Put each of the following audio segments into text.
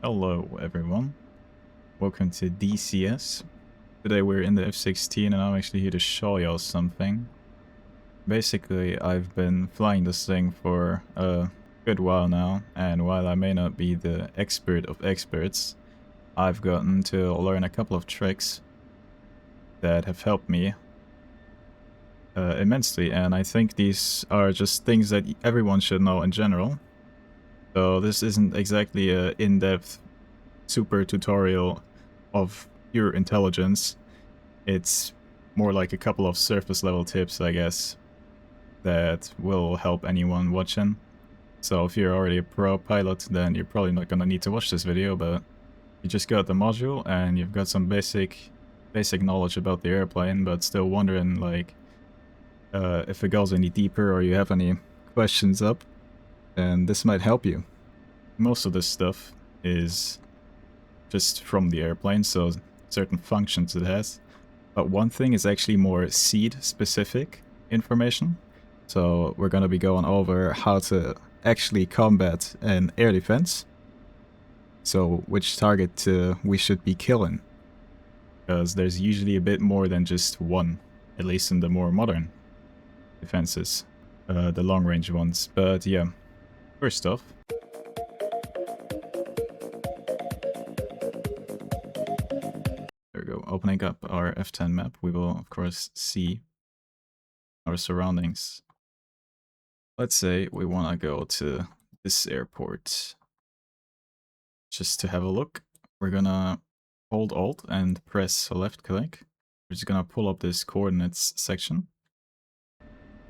Hello everyone, welcome to DCS. Today we're in the F16 and I'm actually here to show y'all something. Basically, I've been flying this thing for a good while now, and while I may not be the expert of experts, I've gotten to learn a couple of tricks that have helped me immensely, and I think these are just things that everyone should know in general. So this isn't exactly a in-depth super tutorial of pure intelligence. It's more like a couple of surface level tips, I guess, that will help anyone watching. So if you're already a pro pilot, then you're probably not gonna need to watch this video, but you just got the module and you've got some basic knowledge about the airplane, but still wondering like if it goes any deeper or you have any questions up, then this might help you. Most of this stuff is just from the airplane, so certain functions it has. But one thing is actually more seed-specific information. So we're going to be going over how to actually combat an air defense. So which target we should be killing. Because there's usually a bit more than just one, at least in the more modern defenses, the long-range ones. But yeah, first off, there we go. Opening up our F10 map, we will of course see our surroundings. Let's say we want to go to this airport. Just to have a look, we're gonna hold Alt and press left click. We're just gonna pull up this coordinates section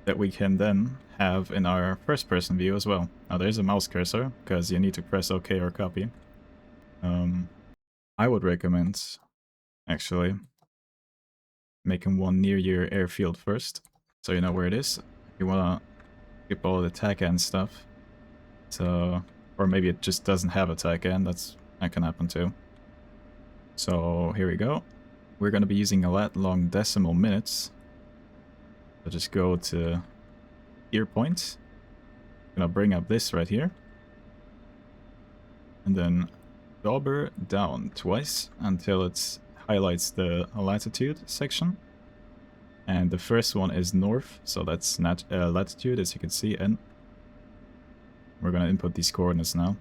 that we can then have in our first person view as well. Now there's a mouse cursor because you need to press OK or copy. I would recommend actually making one near your airfield first, so you know where it is. You wanna skip all the TACAN stuff. So, or maybe it just doesn't have a TACAN, that can happen too. So here we go. We're gonna be using a lat long decimal minutes. So just go to gear point. I'm gonna bring up this right here. And then dauber down twice until it highlights the latitude section. And the first one is north, so that's latitude, as you can see, and we're gonna input these coordinates now.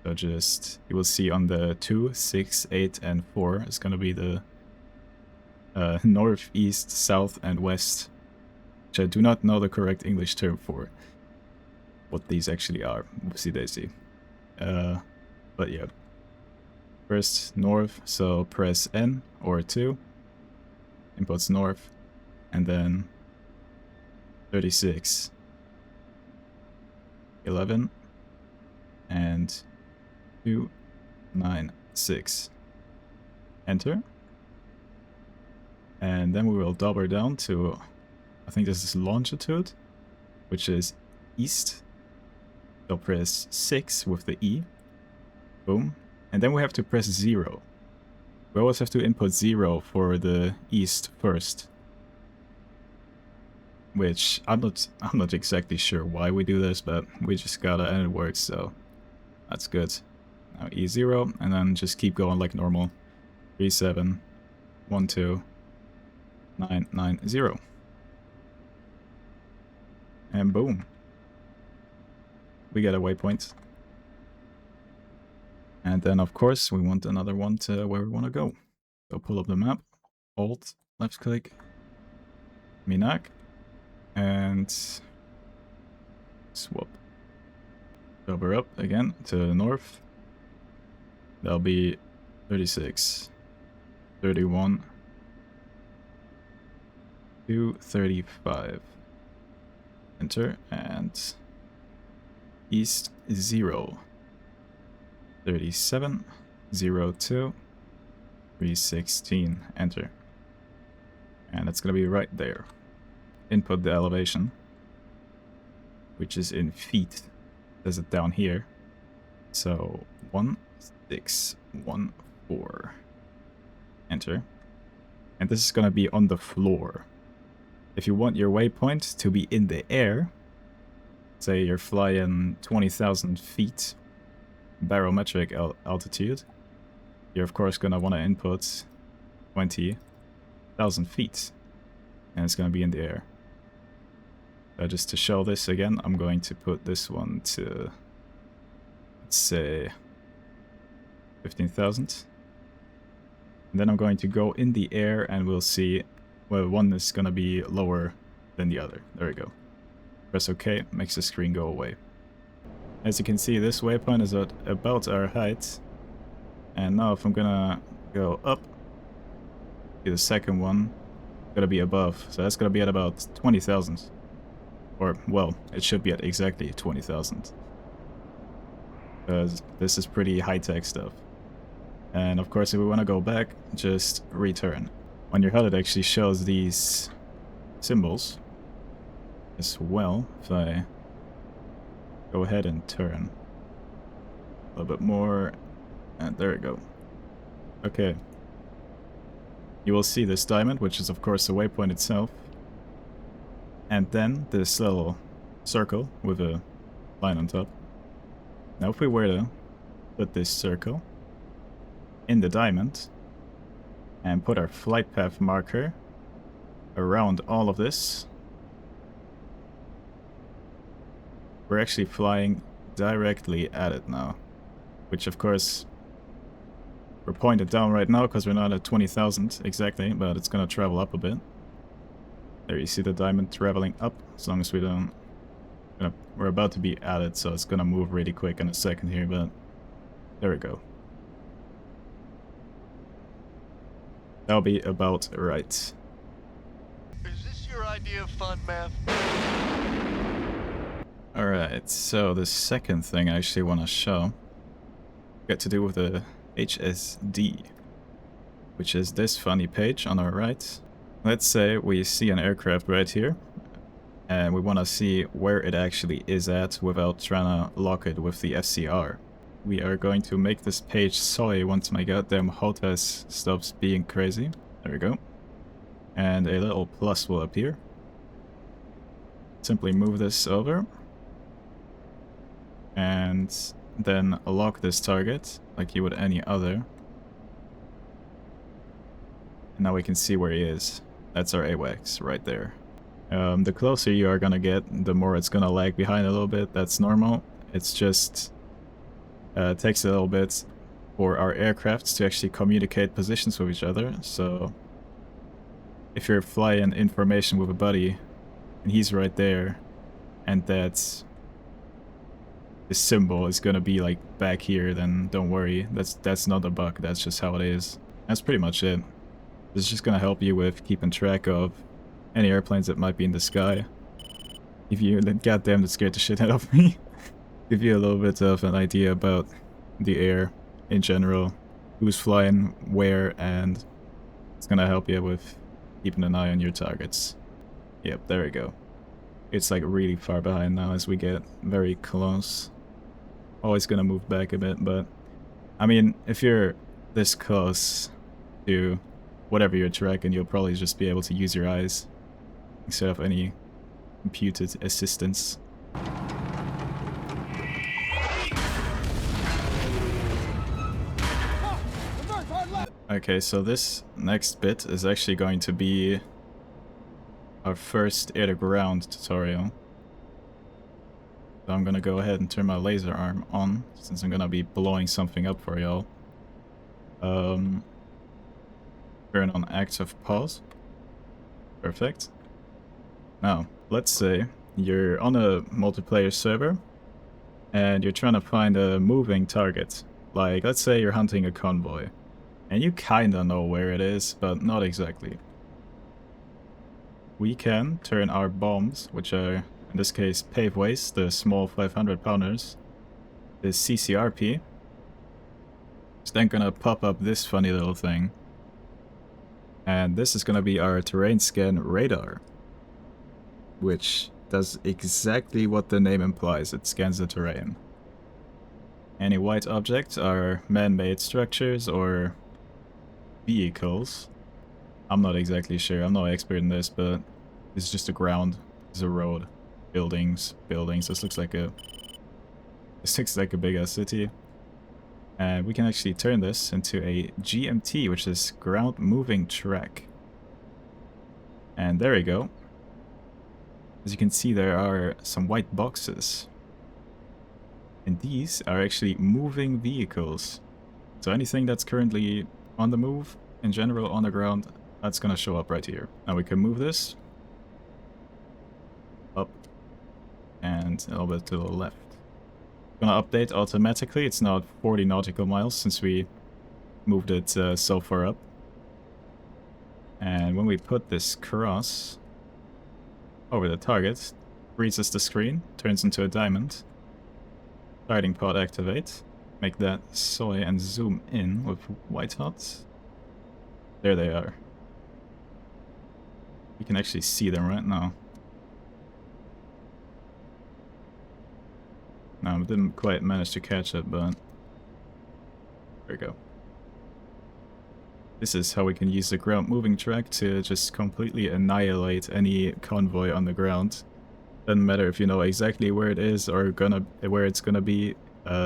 So just, you will see on the 2, 6, 8, and 4 is gonna be the north, east, south, and west, which I do not know the correct English term for what these actually are. Whoopsie daisy. But yeah. First, north, so press N or 2. Inputs north, and then 36, 11, and 2, 9, 6. Enter. And then we will double down to, I think this is longitude, which is east. So press 6 with the E. Boom. And then we have to press 0. We always have to input 0 for the east first. Which I'm not exactly sure why we do this, but we just gotta, and it works, so that's good. Now E0, and then just keep going like normal. 3, 7, 1, 2, 9, 9, 0. And boom. We get a waypoint. And then, of course, we want another one to where we want to go. So pull up the map, Alt, left click, Minak, and swap. Double up again to the north. That'll be 36, 31, 235. Enter, and east 0. 37, 02, 316, enter. And that's gonna be right there. Input the elevation, which is in feet. There's it down here. So 1614. Enter. And this is gonna be on the floor. If you want your waypoint to be in the air, say you're flying 20,000 feet, barometric altitude, you're of course gonna want to input 20,000 feet, and it's gonna be in the air. Just to show this again, I'm going to put this one to, let's say, 15,000. And then I'm going to go in the air and we'll see whether one is gonna be lower than the other. There we go. Press OK, makes the screen go away. As you can see, this waypoint is at about our height. And now if I'm gonna go up to the second one, it's gonna be above. So that's gonna be at about 20,000. Or, well, it should be at exactly 20,000. Because this is pretty high-tech stuff. And of course, if we want to go back, just return. On your HUD, it actually shows these symbols as well. If I go ahead and turn a little bit more, and there we go. Okay. You will see this diamond, which is of course the waypoint itself. And then this little circle with a line on top. Now if we were to put this circle in the diamond and put our flight path marker around all of this, we're actually flying directly at it now. Which of course, we're pointed down right now because we're not at 20,000 exactly, but it's gonna travel up a bit. There you see the diamond traveling up, as long as we don't... we're about to be at it, so it's gonna move really quick in a second here, but there we go. That'll be about right. Is this your idea of fun, man? Alright, so the second thing I actually want to show got to do with the HSD, which is this funny page on our right. Let's say we see an aircraft right here, and we want to see where it actually is at without trying to lock it with the FCR. We are going to make this page soy once my goddamn HOTAS stops being crazy. There we go. And a little plus will appear. Simply move this over. And then lock this target like you would any other. And now we can see where he is. That's our AWACS right there. The closer you are gonna get, the more it's gonna lag behind a little bit. That's normal. It's just takes a little bit for our aircrafts to actually communicate positions with each other. So if you're flying information with a buddy and he's right there, and that's the symbol is gonna be like back here, then don't worry. That's not a bug. That's just how it is. That's pretty much it. It's just gonna help you with keeping track of any airplanes that might be in the sky. Give you, goddamn, that scared the shit out of me. Give you a little bit of an idea about the air in general, who's flying where, and it's gonna help you with keeping an eye on your targets. Yep, there we go. It's like really far behind now as we get very close. Always gonna move back a bit, but I mean, if you're this close to whatever you're tracking, you'll probably just be able to use your eyes instead of any computed assistance. Okay, so this next bit is actually going to be our first air-to-ground tutorial. So I'm gonna go ahead and turn my laser arm on, since I'm gonna be blowing something up for y'all. Turn on active pause. Perfect. Now, let's say you're on a multiplayer server, and you're trying to find a moving target. Like, let's say you're hunting a convoy, and you kinda know where it is, but not exactly. We can turn our bombs, which are, in this case, paveways, the small 500-pounders, the CCRP. It's then gonna pop up this funny little thing. And this is gonna be our terrain scan radar, which does exactly what the name implies. It scans the terrain. Any white objects are man-made structures or vehicles. I'm not exactly sure. I'm no expert in this, but it's just a ground. It's a road. Buildings. This looks like a big ass city. And we can actually turn this into a GMT, which is ground moving track. And there we go. As you can see, there are some white boxes. And these are actually moving vehicles. So anything that's currently on the move, in general on the ground, that's gonna show up right here. Now we can move this up and a little bit to the left. Gonna update automatically. It's now at 40 nautical miles since we moved it so far up. And when we put this cross over the target, freezes the screen, turns into a diamond. Starting pod activate. Make that soy and zoom in with white hot. There they are. You can actually see them right now. No, I didn't quite manage to catch it, but there we go. This is how we can use the ground moving track to just completely annihilate any convoy on the ground. Doesn't matter if you know exactly where it is or where it's gonna be,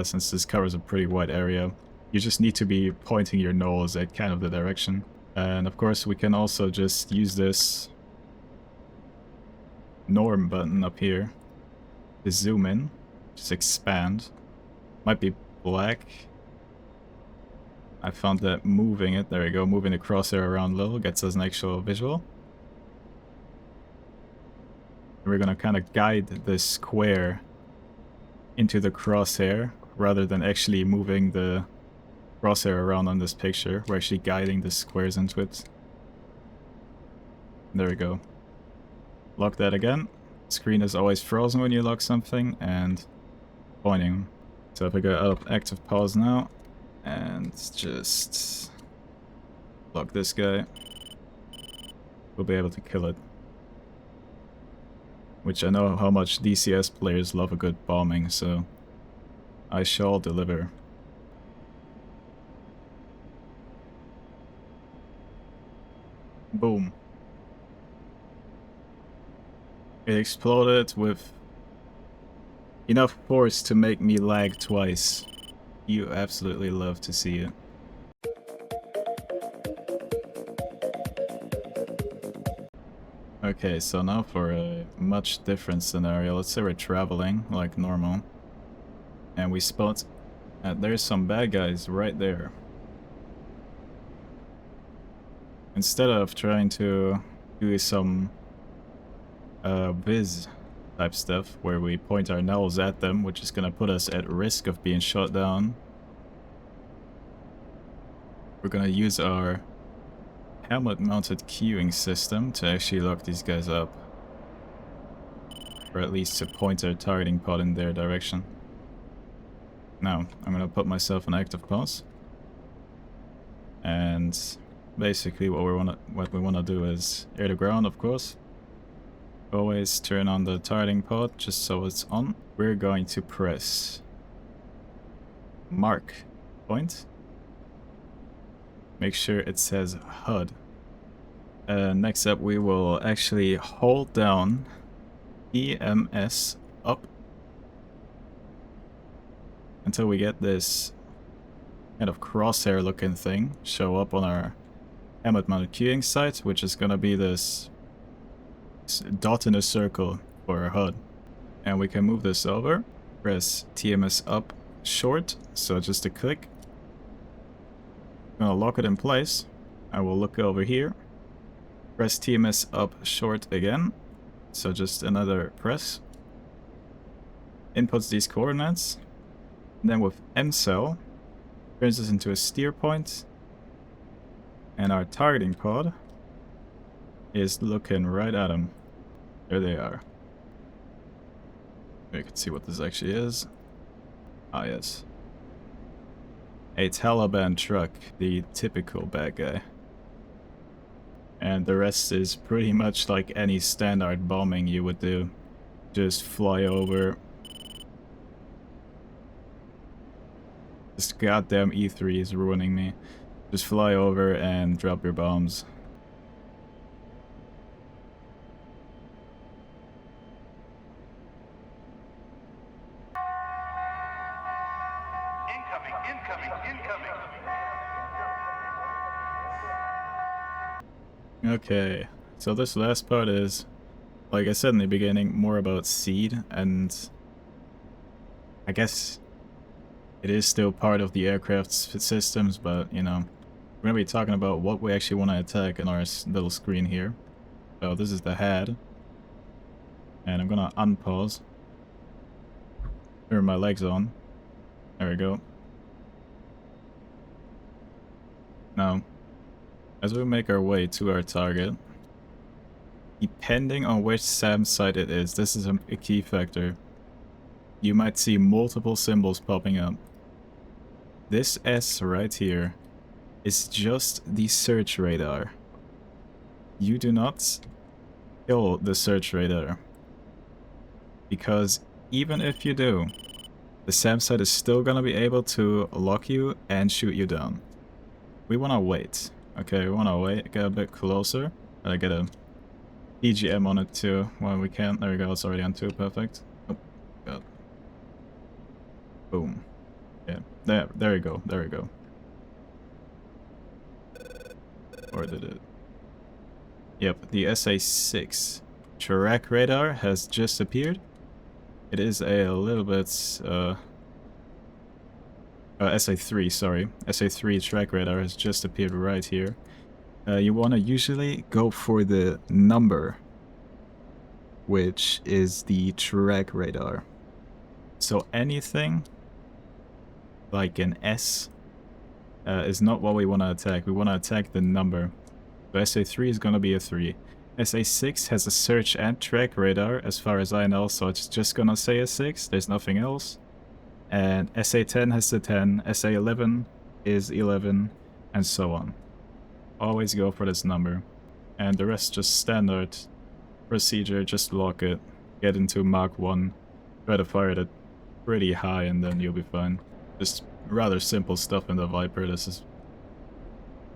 since this covers a pretty wide area. You just need to be pointing your nose at kind of the direction. And of course we can also just use this norm button up here to zoom in, just expand. Might be black. I found that moving it, there we go, moving the crosshair around a little gets us an actual visual. And we're gonna kind of guide this square into the crosshair rather than actually moving the crosshair around on this picture. We're actually guiding the squares into it. There we go. Lock that again. Screen is always frozen when you lock something, and pointing. So if I go out of active pause now, and just lock this guy, we'll be able to kill it. Which I know how much DCS players love a good bombing, so I shall deliver. Boom. It exploded with enough force to make me lag twice. You absolutely love to see it. Okay, so now for a much different scenario. Let's say we're traveling like normal. And we spot there's some bad guys right there. Instead of trying to do some viz type stuff where we point our nose at them, which is gonna put us at risk of being shot down, we're gonna use our helmet mounted queuing system to actually lock these guys up. Or at least to point our targeting pod in their direction. Now, I'm gonna put myself in active pause. And basically what we wanna do is air to ground, of course. Always turn on the targeting pod just so it's on. We're going to press mark point. Make sure it says HUD. Next up we will actually hold down EMS up until we get this kind of crosshair looking thing show up on our helmet mounted queuing site, which is gonna be this dot in a circle for our HUD. And we can move this over, press TMS up short, so just a click. I'm gonna lock it in place. I will look over here, press TMS up short again, so just another press. Inputs these coordinates, and then with MCell, turns this into a steer point, and our targeting pod is looking right at them. There they are. You can see what this actually is. Ah, yes. A Taliban truck, the typical bad guy. And the rest is pretty much like any standard bombing you would do. Just fly over. This goddamn E3 is ruining me. Just fly over and drop your bombs. Incoming Okay, so this last part is, like I said in the beginning, more about seed, and I guess it is still part of the aircraft's systems, but, you know, we're gonna be talking about what we actually want to attack in our little screen here. So this is the head, and I'm gonna unpause, turn my legs on. There we go. Now, as we make our way to our target, depending on which SAM site it is, this is a key factor. You might see multiple symbols popping up. This S right here is just the search radar. You do not kill the search radar, because even if you do, the SAM site is still gonna be able to lock you and shoot you down. We wanna wait. Okay, we wanna wait, get a bit closer. I get a PGM on it too when we can. There we go, it's already on 2, perfect. Oh, God. Boom. Yeah, there we go, there we go. Or did it? Yep, the SA6 track radar has just appeared. It is a little bit, SA3, sorry. SA3 track radar has just appeared right here. You want to usually go for the number, which is the track radar. So anything like an S is not what we want to attack. We want to attack the number. So SA3 is going to be a 3. SA6 has a search and track radar, as far as I know, so it's just going to say a 6. There's nothing else. And SA10 has the 10, SA11 is 11, and so on. Always go for this number. And the rest just standard procedure, just lock it, get into Mach 1, try to fire it pretty high, and then you'll be fine. Just rather simple stuff in the Viper. This is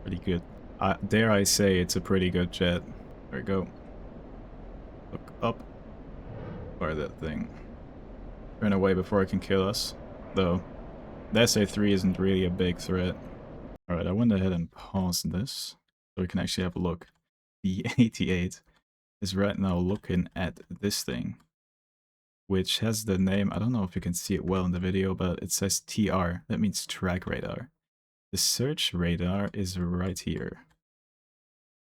pretty good. Dare I say it's a pretty good jet. There we go. Look up. Fire that thing. Turn away before it can kill us. Though, the SA3 isn't really a big threat. Alright, I went ahead and paused this, so we can actually have a look. The 88 is right now looking at this thing, which has the name, I don't know if you can see it well in the video, but it says TR. That means track radar. The search radar is right here,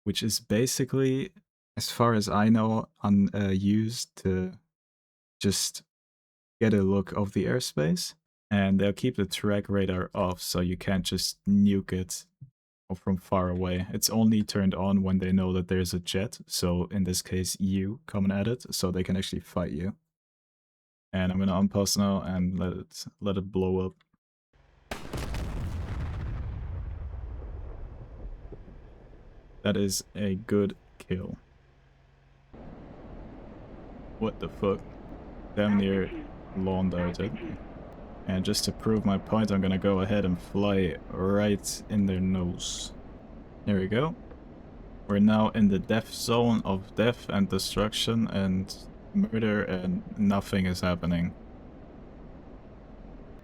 which is basically, as far as I know, used to just get a look of the airspace. And they'll keep the track radar off, so you can't just nuke it from far away. It's only turned on when they know that there's a jet, so in this case you coming at it, so they can actually fight you. And I'm gonna unpause now and let it blow up. That is a good kill. What the fuck? Damn near lawn darted. And just to prove my point, I'm gonna go ahead and fly right in their nose. There we go. We're now in the death zone of death and destruction and murder, and nothing is happening.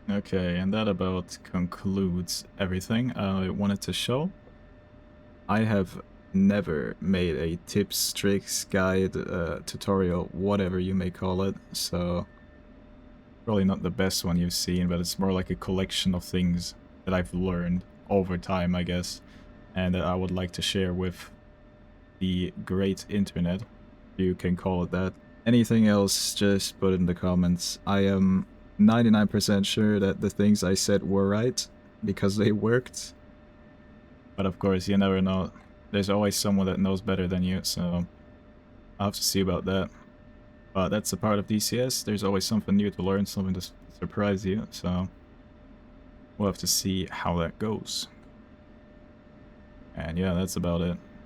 Okay, and that about concludes everything I wanted to show. I have never made a tips, tricks, guide, tutorial, whatever you may call it, so probably not the best one you've seen, but it's more like a collection of things that I've learned over time, I guess, and that I would like to share with the great internet, you can call it that. Anything else, just put it in the comments. I am 99% sure that the things I said were right, because they worked. But of course, you never know. There's always someone that knows better than you, so I'll have to see about that. But that's a part of DCS. There's always something new to learn, something to surprise you, so we'll have to see how that goes. And yeah, that's about it.